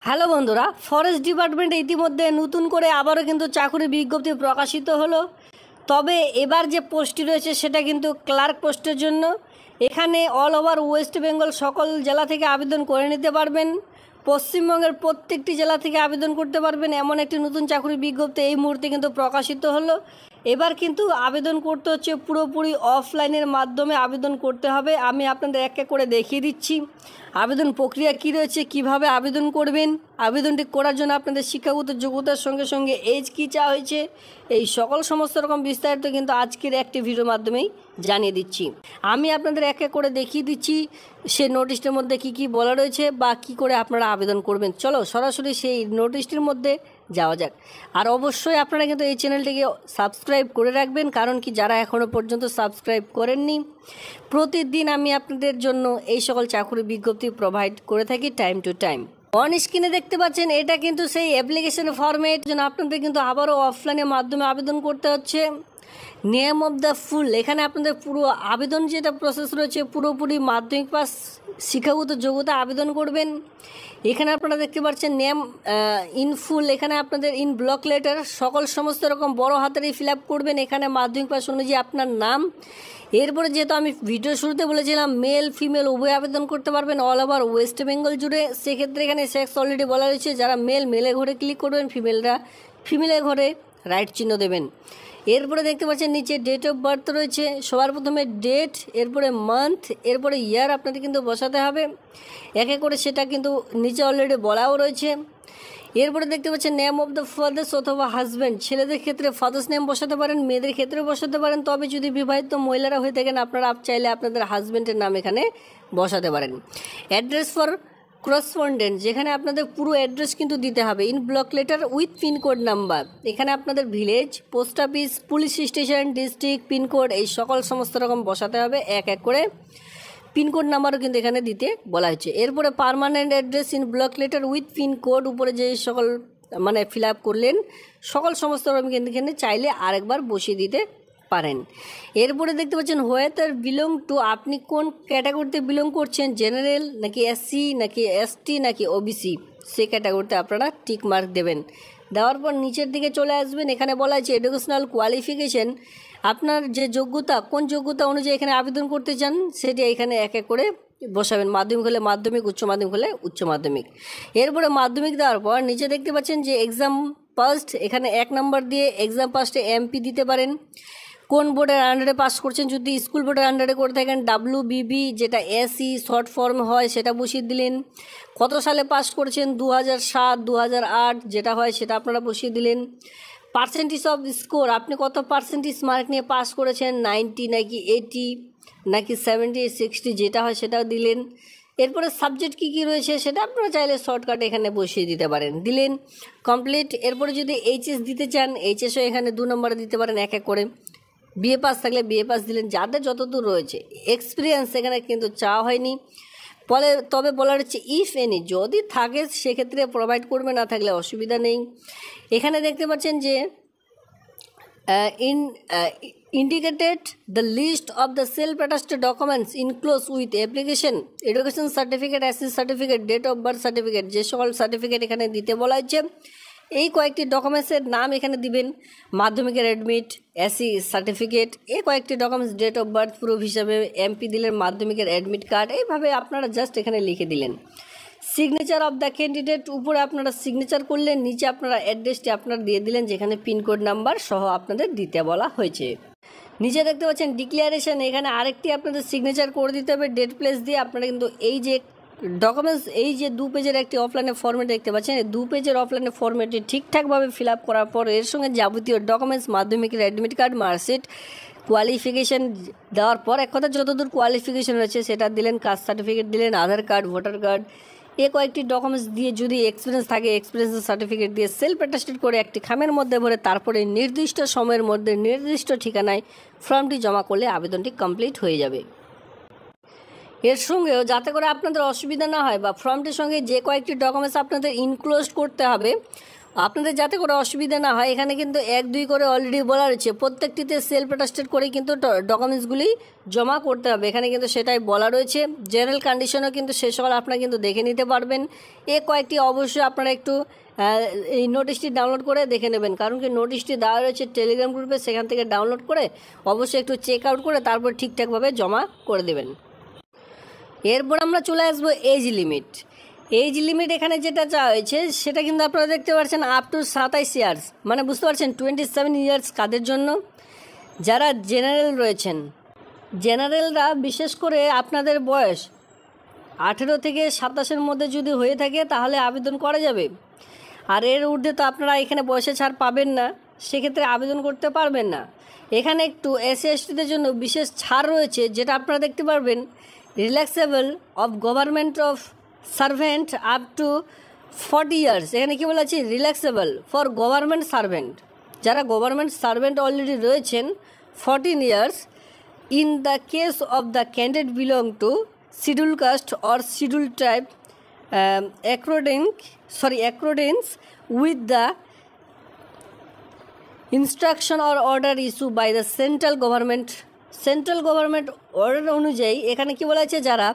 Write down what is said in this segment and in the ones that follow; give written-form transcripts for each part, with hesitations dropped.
Hello বন্ধুরা, forest ডিপার্টমেন্টে ইতিমধ্যে নতুন করে আবারও কিন্তু চাকরি বিজ্ঞপ্তি প্রকাশিত হলো। তবে এবার যে পোস্টটি রয়েছে সেটা কিন্তু ক্লার্ক পোস্টের জন্য। এখানে অল ওভার ওয়েস্ট বেঙ্গল সকল জেলা থেকে আবেদন করে নিতে পারবেন। পশ্চিমবঙ্গের প্রত্যেকটি জেলা থেকে আবেদন করতে পারবেন, এমন একটি নতুন চাকরি বিজ্ঞপ্তি এই মুহূর্তে কিন্তু প্রকাশিত হলো। এবার কিন্তু আবেদন করতে হচ্ছে পুরোপুরি অফলাইনের মাধ্যমে আবেদন করতে হবে। আমি আপনাদের এক এক করে দেখিয়ে দিচ্ছি আবেদন প্রক্রিয়া কী রয়েছে, কিভাবে আবেদন করবেন, আবেদনটি করার জন্য আপনাদের শিক্ষাগত যোগ্যতার সঙ্গে সঙ্গে এজ কী চাওয়া হয়েছে, এই সকল সমস্ত রকম বিস্তারিত কিন্তু আজকের একটি ভিডিওর মাধ্যমেই জানিয়ে দিচ্ছি। আমি আপনাদের এক এক করে দেখিয়ে দিচ্ছি সে নোটিশটির মধ্যে কি কি বলা রয়েছে বা কি করে আপনারা আবেদন করবেন। চলো সরাসরি সেই নোটিশটির মধ্যে যাওয়া যাক। আর অবশ্যই আপনারা কিন্তু এই চ্যানেলটিকে সাবস্ক্রাইব করে রাখবেন, কারণ কি যারা এখনও পর্যন্ত সাবস্ক্রাইব করেননি, প্রতিদিন আমি আপনাদের জন্য এই সকল চাকরি বিজ্ঞপ্তি প্রোভাইড করে থাকি টাইম টু টাইম। অন স্ক্রিনে দেখতে পাচ্ছেন এটা কিন্তু সেই অ্যাপ্লিকেশন ফর্মেট, জন্য আপনাদের কিন্তু আবারও অফলাইনের মাধ্যমে আবেদন করতে হচ্ছে। নেম অফ দ্য ফুল, এখানে আপনাদের পুরো আবেদন যেটা প্রসেস রয়েছে পুরোপুরি মাধ্যমিক পাস শিক্ষাগত যোগ্যতা আবেদন করবেন। এখানে আপনারা দেখতে পাচ্ছেন নেম ইন ফুল, এখানে আপনাদের ইন ব্লক লেটার সকল সমস্ত রকম বড় হাতেরই ফিল আপ করবেন। এখানে মাধ্যমিক পাস অনুযায়ী আপনার নাম। এরপরে যেহেতু আমি ভিডিও শুরুতে বলেছিলাম মেল ফিমেল উভয় আবেদন করতে পারবেন অল ওভার ওয়েস্ট বেঙ্গল জুড়ে, সেক্ষেত্রে এখানে সেক্স অলরেডি বলা রয়েছে। যারা মেলের ঘরে ক্লিক করবেন, ফিমেলরা ফিমেলের ঘরে রাইট চিহ্ন দেবেন। এরপরে দেখতে পাচ্ছেন নিচে ডেট অফ বার্থ রয়েছে, সবার প্রথমে ডেট, এরপরে মান্থ, এরপরে ইয়ার আপনাদের কিন্তু বসাতে হবে এক এক করে, সেটা কিন্তু নিচে অলরেডি বলাও রয়েছে। এরপরে দেখতে পাচ্ছেন নেম অফ দ্য ফাদার্স অথবা হাজব্যান্ড, ছেলেদের ক্ষেত্রে ফাদার্স নেম বসাতে পারেন, মেয়েদের ক্ষেত্রে বসাতে পারেন। তবে যদি বিবাহিত মহিলারা হয়ে থাকেন আপনারা চাইলে আপনাদের হাজব্যান্ডের নাম এখানে বসাতে পারেন। অ্যাড্রেস ফর করসপন্ডেন্ট, যেখানে আপনাদের পুরো অ্যাড্রেস কিন্তু দিতে হবে in block letter with pincode number. এখানে আপনাদের village, post office, police station, district, pincode এই সকল সমস্ত রকম বসাতে হবে এক এক করে। পিনকোড নাম্বারও কিন্তু এখানে দিতে বলা হয়েছে। এরপরে permanent address in block letter with pincode, উপরে যে সকল ফিল আপ করলেন সকল সমস্ত রকম কিন্তু এখানে চাইলে আরেকবার বসিয়ে দিতে পারেন। এরপরে দেখতে পাচ্ছেন হোয়েদার বিলং টু, আপনি কোন ক্যাটাগরিতে বিলং করছেন, জেনারেল নাকি এসসি নাকি এসটি নাকি ওবিসি, সেই ক্যাটাগরিতে আপনারা টিক মার্ক দেবেন। দেওয়ার পর নিচের দিকে চলে আসবেন, এখানে বলা আছে এডুকেশনাল কোয়ালিফিকেশন, আপনার যে যোগ্যতা কোন যোগ্যতা অনুযায়ী এখানে আবেদন করতে চান সেটি এখানে এক এক করে বসাবেন। মাধ্যমিক হলে মাধ্যমিক, উচ্চ মাধ্যমিক হলে উচ্চ মাধ্যমিক। এরপরে মাধ্যমিক দেওয়ার পর নিচে দেখতে পাচ্ছেন যে এক্সাম পাস্ট, এখানে 1 নম্বর দিয়ে এক্সাম পাস্টে এমপি দিতে পারেন। কোন বোর্ডের আন্ডারে পাস করছেন, যদি স্কুল বোর্ডের আন্ডারে করে থাকেন WBB, যেটা এসি শর্ট ফর্ম হয় সেটা বসিয়ে দিলেন। কত সালে পাস করেছেন, 2007, 2008 যেটা হয় সেটা আপনারা বসিয়ে দিলেন। পার্সেন্টেজ অফ স্কোর, আপনি কত পার্সেন্টেজ মার্ক নিয়ে পাস করেছেন, 90 নাকি 80 নাকি 70, 60 যেটা হয় সেটাও দিলেন। এরপরে সাবজেক্ট কী কী রয়েছে সেটা আপনারা চাইলে শর্টকাট এখানে বসিয়ে দিতে পারেন, দিলেন কমপ্লিট। এরপরে যদি এইচএস দিতে চান এইচএসও এখানে 2 নম্বরে দিতে পারেন এক এক করে। বিএ পাস থাকলে বিএ পাস দিলেন, যাদের যতদূর রয়েছে। এক্সপিরিয়েন্স এখানে কিন্তু চাওয়া হয়নি, তবে বলা হচ্ছে ইফ এনি, যদি থাকে সেক্ষেত্রে প্রোভাইড করবে, না থাকলে অসুবিধা নেই। এখানে দেখতে পাচ্ছেন যে indicated the list of the self-attested documents enclosed with application, education certificate, SC certificate, date of birth certificate, যে সকল সার্টিফিকেট এখানে দিতে বলা হচ্ছে এই কয়েকটি ডকুমেন্টসের নাম এখানে দিবেন। মাধ্যমিকের অ্যাডমিট, এসসি সার্টিফিকেট, এই কয়েকটি documents, date of birth proof হিসাবে এমপি দিলেন, মাধ্যমিকের অ্যাডমিট কার্ড, এইভাবে আপনারা জাস্ট এখানে লিখে দিলেন। সিগনেচার অফ দ্য ক্যান্ডিডেট, উপরে আপনারা সিগনেচার করলেন, নিচে আপনারা অ্যাড্রেসটি আপনারা দিয়ে দিলেন যেখানে পিনকোড নাম্বার সহ আপনাদের দিতে বলা হয়েছে। নিচে দেখতে পাচ্ছেন ডিক্লারেশন, এখানে আরেকটি আপনাদের সিগনেচার করে দিতে হবে ডেট প্লেস দিয়ে। আপনারা কিন্তু এই যে ডকুমেন্টস, এই যে 2 পেজের একটি অফলাইনে ফর্মেট দেখতে পাচ্ছেন, এই 2 পেজের অফলাইনে ফর্মেটটি ঠিকঠাকভাবে ফিল আপ করার পর এর সঙ্গে যাবতীয় ডকুমেন্টস, মাধ্যমিকের অ্যাডমিট কার্ড, মার্কশিট, কোয়ালিফিকেশান দেওয়ার পর এক কথা যতদূর কোয়ালিফিকেশান রয়েছে সেটা দিলেন, কাস্ট সার্টিফিকেট দিলেন, আধার কার্ড, ভোটার কার্ড, এই কয়েকটি ডকুমেন্টস দিয়ে, যদি এক্সপিরিয়েন্স থাকে এক্সপিরিয়েন্সের সার্টিফিকেট দিয়ে সেলফ অ্যাটেস্টেড করে একটি খামের মধ্যে ভরে তারপরে নির্দিষ্ট সময়ের মধ্যে নির্দিষ্ট ঠিকানায় ফর্মটি জমা করলে আবেদনটি কমপ্লিট হয়ে যাবে। এর সঙ্গেও যাতে করে আপনাদের অসুবিধা না হয় বা ফর্মটির সঙ্গে যে কয়েকটি ডকুমেন্টস আপনাদের ইনক্লোজ করতে হবে, আপনাদের যাতে করে অসুবিধা না হয়, এখানে কিন্তু 1-2 করে অলরেডি বলা রয়েছে, প্রত্যেকটিতে সেলফ অ্যাটাস্টেড করে কিন্তু ডকুমেন্টসগুলি জমা করতে হবে। এখানে কিন্তু সেটাই বলা রয়েছে। জেনারেল কন্ডিশনও কিন্তু সে সকল আপনারা কিন্তু দেখে নিতে পারবেন। কয়েকটি অবশ্যই আপনারা একটু এই নোটিশটি ডাউনলোড করে দেখে নেবেন, কারণ কি নোটিশটি দেওয়া রয়েছে টেলিগ্রাম গ্রুপে, সেখান থেকে ডাউনলোড করে অবশ্যই একটু চেক আউট করে তারপর ঠিকঠাকভাবে জমা করে দেবেন। এরপর আমরা চলে আসবো এজ লিমিট। এজ লিমিট এখানে যেটা চাওয়া হয়েছে সেটা কিন্তু আপনারা দেখতে পাচ্ছেন আপ টু 27 ইয়ার্স, মানে বুঝতে পারছেন 27 ইয়ার্স কাদের জন্য? যারা জেনারেল রয়েছেন। জেনারেলরা বিশেষ করে আপনাদের বয়স 18 থেকে 27-এর মধ্যে যদি হয়ে থাকে তাহলে আবেদন করা যাবে। আর এর ঊর্ধ্বে তো আপনারা এখানে বয়সে ছাড় পাবেন না, সেক্ষেত্রে আবেদন করতে পারবেন না। এখানে একটু এসসি এসটিদের জন্য বিশেষ ছাড় রয়েছে, যেটা আপনারা দেখতে পারবেন। Relaxable of government of servant up to 40 years. এখানে কী বলা আছে? Relaxable for government servant. যারা গভর্নমেন্ট সার্ভেন্ট অলরেডি রয়েছেন 14 years, in the case of the candidate belong to schedule caste or schedule tribe accordance with the instruction or order issued by the central government order অনুযায়ী এখানে কি বলা আছে? যারা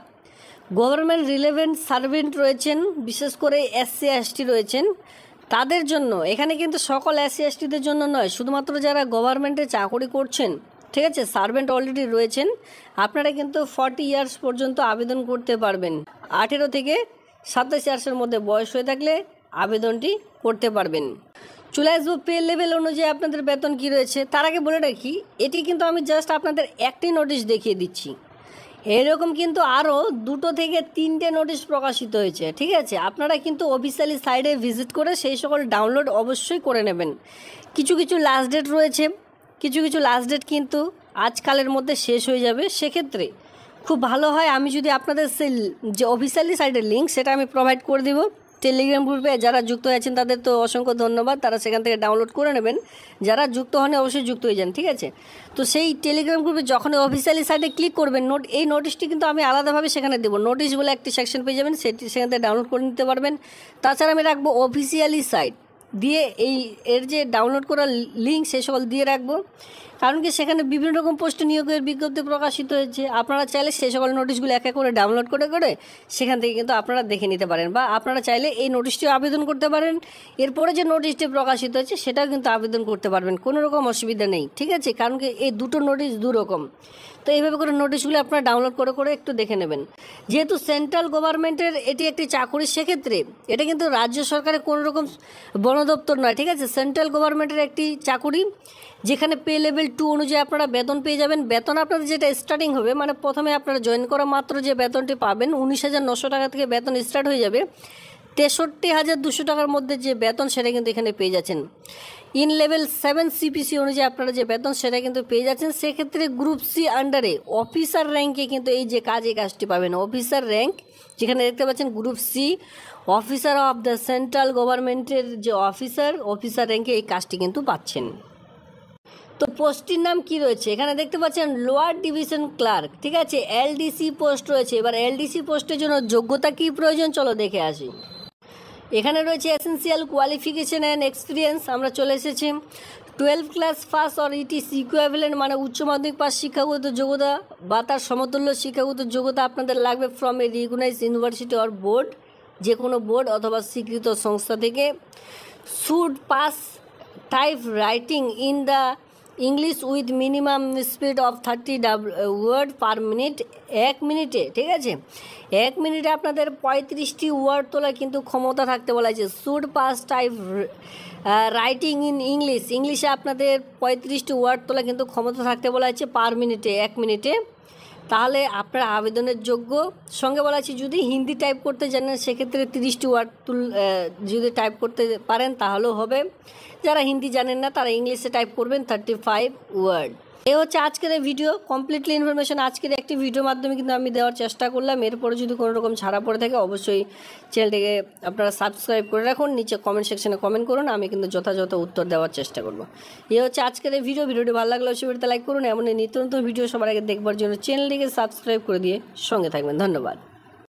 government relevant servant রয়েছেন, বিশেষ করে এসসি এসটি রয়েছেন, তাদের জন্য। এখানে কিন্তু সকল এসসি এসটিদের জন্য নয়, শুধুমাত্র যারা গভর্নমেন্টে চাকরি করছেন, ঠিক আছে, সার্ভেন্ট অলরেডি রয়েছেন, আপনারা কিন্তু 40 ইয়ার্স পর্যন্ত আবেদন করতে পারবেন। 18 থেকে 27 ইয়ার্সের মধ্যে বয়স হয়ে থাকলে আবেদনটি করতে পারবেন। চলে আসবো পে লেভেল অনুযায়ী আপনাদের বেতন কি রয়েছে। তার আগে বলে রাখি, এটি কিন্তু আমি জাস্ট আপনাদের একটি নোটিশ দেখিয়ে দিচ্ছি। এরকম কিন্তু আরও 2 থেকে 3টে নোটিশ প্রকাশিত হয়েছে, ঠিক আছে। আপনারা কিন্তু অফিসিয়ালি সাইটে ভিজিট করে সেই সকল ডাউনলোড অবশ্যই করে নেবেন। কিছু লাস্ট ডেট রয়েছে, কিছু লাস্ট ডেট কিন্তু আজকালের মধ্যে শেষ হয়ে যাবে। সেক্ষেত্রে খুব ভালো হয় আমি যদি আপনাদের সেই যে অফিসিয়ালি সাইটের লিঙ্ক সেটা আমি প্রোভাইড করে দেব টেলিগ্রাম গ্রুপে। যারা যুক্ত হয়েছেন তাদের তো অসংখ্য ধন্যবাদ, তারা সেখান থেকে ডাউনলোড করে নেবেন। যারা যুক্ত হন অবশ্যই যুক্ত হয়ে যান, ঠিক আছে। তো সেই টেলিগ্রাম গ্রুপে যখন অফিসিয়ালি সাইটে ক্লিক করবেন, এই নোটিশটি কিন্তু আমি আলাদাভাবে সেখানে দেবো। নোটিশ বলে একটি সেকশন পেয়ে যাবেন, সেখান থেকে ডাউনলোড করে নিতে পারবেন। তাছাড়া আমি রাখবো অফিসিয়ালি সাইট দিয়ে এর যে ডাউনলোড করার লিঙ্ক সে সকল দিয়ে রাখবো, কারণ কি সেখানে বিভিন্ন রকম পোস্ট নিয়োগের বিজ্ঞপ্তি প্রকাশিত হয়েছে। আপনারা চাইলে সেই সকল নোটিশগুলো এক করে ডাউনলোড করে সেখান থেকে কিন্তু আপনারা দেখে নিতে পারেন, বা আপনারা চাইলে এই নোটিশটিও আবেদন করতে পারেন। এরপরে যে নোটিশটি প্রকাশিত হয়েছে সেটাও কিন্তু আবেদন করতে পারবেন, কোনো রকম অসুবিধা নেই, ঠিক আছে। কারণ কি এই দুটো নোটিশ দুরকম। তো এইভাবে করে নোটিশগুলো আপনারা ডাউনলোড করে একটু দেখে নেবেন। যেহেতু সেন্ট্রাল গভর্নমেন্টের এটি একটি চাকরি, সেক্ষেত্রে এটা কিন্তু রাজ্য সরকারের কোনো রকম বন দপ্তর নয়, ঠিক আছে। সেন্ট্রাল গভর্নমেন্টের একটি চাকরি, যেখানে পে লেভেল 2 অনুযায়ী আপনারা বেতন পেয়ে যাবেন। বেতন আপনাদের যেটা স্টার্টিং হবে, মানে প্রথমে আপনারা জয়েন করা মাত্র যে বেতনটি পাবেন 19,900 টাকা থেকে বেতন স্টার্ট হয়ে যাবে। 63,200 টাকার মধ্যে যে বেতন সেটা কিন্তু এখানে পেয়ে যাচ্ছেন। ইন লেভেল 7 সিপিসি অনুযায়ী আপনারা যে বেতন সেটা কিন্তু পেয়ে যাচ্ছেন। সেক্ষেত্রে গ্রুপ সি আন্ডারে অফিসার র্যাঙ্কে কিন্তু এই কাজটি পাবেন। অফিসার র্যাঙ্ক যেখানে দেখতে পাচ্ছেন group C, officer of the central গভর্নমেন্টের যে অফিসার র্যাঙ্কে এই কাজটি কিন্তু পাচ্ছেন। তো পোস্টটির নাম কি রয়েছে এখানে দেখতে পাচ্ছেন, লোয়ার ডিভিশন ক্লার্ক, ঠিক আছে। এলডিসি পোস্ট রয়েছে। এবার এলডিসি পোস্টের জন্য যোগ্যতা কি প্রয়োজন চলো দেখে আসি। এখানে রয়েছে এসেন্সিয়াল কোয়ালিফিকেশন অ্যান্ড এক্সপিরিয়েন্স। আমরা চলে এসেছি 12 class pass or etc equivalent, মানে উচ্চ মাধ্যমিক পাস শিক্ষাগত যোগ্যতা বা তার সমতুল্য শিক্ষাগত যোগ্যতা আপনাদের লাগবে from a recognised university or board, যে কোনো বোর্ড অথবা স্বীকৃত সংস্থা থেকে। Should pass type writing in the English with minimum speed of 30 word per minute, 1 মিনিটে, ঠিক আছে। 1 মিনিটে আপনাদের 35টি ওয়ার্ড তোলা কিন্তু ক্ষমতা থাকতে বলা হয়েছে। Should pass type writing in ইংলিশে আপনাদের 35টি ওয়ার্ড তোলা কিন্তু ক্ষমতা থাকতে বলা হয়েছে পার মিনিটে, 1 মিনিটে। তাহলে আপনারা আবেদনের যোগ্য। সঙ্গে বলা আছে যদি হিন্দি টাইপ করতে জানেন সেক্ষেত্রে 30টি ওয়ার্ড যদি টাইপ করতে পারেন তাহলেও হবে। যারা হিন্দি জানেন না তারা ইংলিশে টাইপ করবেন 35 ওয়ার্ড। এই হচ্ছে আজকের এই ভিডিও, কমপ্লিটলি ইনফরমেশন আজকের একটি ভিডিওর মাধ্যমে কিন্তু আমি দেওয়ার চেষ্টা করলাম। এরপরে যদি কোনো রকম ছাড়া পড়ে থাকে অবশ্যই চ্যানেলটিকে আপনারা সাবস্ক্রাইব করে রাখুন, নিচে কমেন্ট সেকশনে কমেন্ট করুন, আমি কিন্তু যথাযথ উত্তর দেওয়ার চেষ্টা করব। এই হচ্ছে আজকের এই ভিডিওটি ভালো লাগলে অবশ্যই ভিডিওতে লাইক করুন। এমন নিত্য নতুন ভিডিও সবার আগে দেখবার জন্য চ্যানেলটিকে সাবস্ক্রাইব করে দিয়ে সঙ্গে থাকবেন। ধন্যবাদ।